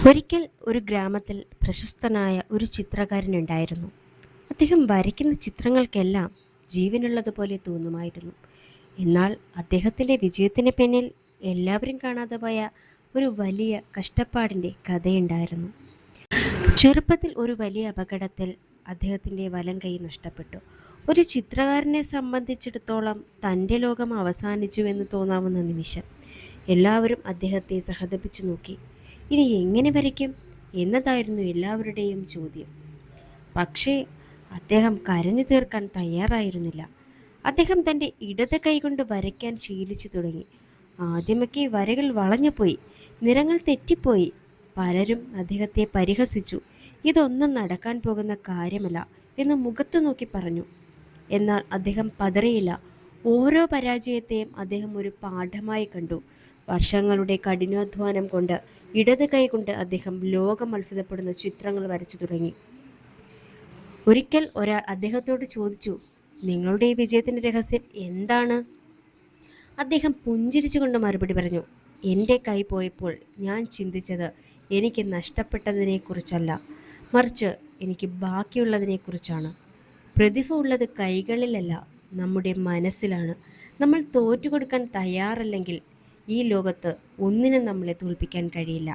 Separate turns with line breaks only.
ഒരിക്കൽ ഒരു ഗ്രാമത്തിൽ പ്രശസ്തനായ ഒരു ചിത്രകാരനുണ്ടായിരുന്നു. അദ്ദേഹം വരയ്ക്കുന്ന ചിത്രങ്ങൾക്കെല്ലാം ജീവനുള്ളതുപോലെ തോന്നുമായിരുന്നു. എന്നാൽ അദ്ദേഹത്തിൻ്റെ വിജയത്തിന് പിന്നിൽ എല്ലാവരും കാണാതെ പോയ ഒരു വലിയ കഷ്ടപ്പാടിൻ്റെ കഥയുണ്ടായിരുന്നു. ചെറുപ്പത്തിൽ ഒരു വലിയ അപകടത്തിൽ അദ്ദേഹത്തിൻ്റെ വലം കൈ നഷ്ടപ്പെട്ടു. ഒരു ചിത്രകാരനെ സംബന്ധിച്ചിടത്തോളം തൻ്റെ ലോകം അവസാനിച്ചുവെന്ന് തോന്നാവുന്ന നിമിഷം. എല്ലാവരും അദ്ദേഹത്തെ സഹതപിച്ചു നോക്കി. ഇനി എങ്ങനെ വരയ്ക്കും എന്നതായിരുന്നു എല്ലാവരുടെയും ചോദ്യം. പക്ഷേ അദ്ദേഹം കരഞ്ഞു തീർക്കാൻ തയ്യാറായിരുന്നില്ല. അദ്ദേഹം തൻ്റെ ഇടത് കൈകൊണ്ട് വരയ്ക്കാൻ ശീലിച്ചു തുടങ്ങി. ആദ്യമൊക്കെ വരകൾ വളഞ്ഞുപോയി, നിറങ്ങൾ തെറ്റിപ്പോയി. പലരും അദ്ദേഹത്തെ പരിഹസിച്ചു. ഇതൊന്നും നടക്കാൻ പോകുന്ന കാര്യമല്ല എന്ന് മുഖത്തു നോക്കി പറഞ്ഞു. എന്നാൽ അദ്ദേഹം പതറിയില്ല. ഓരോ പരാജയത്തെയും അദ്ദേഹം ഒരു പാഠമായി കണ്ടു. വർഷങ്ങളുടെ കഠിനാധ്വാനം കൊണ്ട് ഇടത് കൈകൊണ്ട് അദ്ദേഹം ലോകം അത്ഭുതപ്പെടുന്ന ചിത്രങ്ങൾ വരച്ചു തുടങ്ങി. ഒരിക്കൽ ഒരാൾ അദ്ദേഹത്തോട് ചോദിച്ചു, നിങ്ങളുടെ ഈ വിജയത്തിൻ്റെ രഹസ്യം എന്താണ്? അദ്ദേഹം പുഞ്ചിരിച്ചുകൊണ്ട് മറുപടി പറഞ്ഞു, എൻ്റെ കൈ പോയപ്പോൾ ഞാൻ ചിന്തിച്ചത് എനിക്ക് നഷ്ടപ്പെട്ടതിനെക്കുറിച്ചല്ല, മറിച്ച് എനിക്ക് ബാക്കിയുള്ളതിനെക്കുറിച്ചാണ്. പ്രതിഭ ഉള്ളത് കൈകളിലല്ല, നമ്മുടെ മനസ്സിലാണ്. നമ്മൾ തോറ്റുകൊടുക്കാൻ തയ്യാറല്ലെങ്കിൽ ഈ ലോകത്ത് ഒന്നിനും നമ്മളെ തോൽപ്പിക്കാൻ കഴിയില്ല.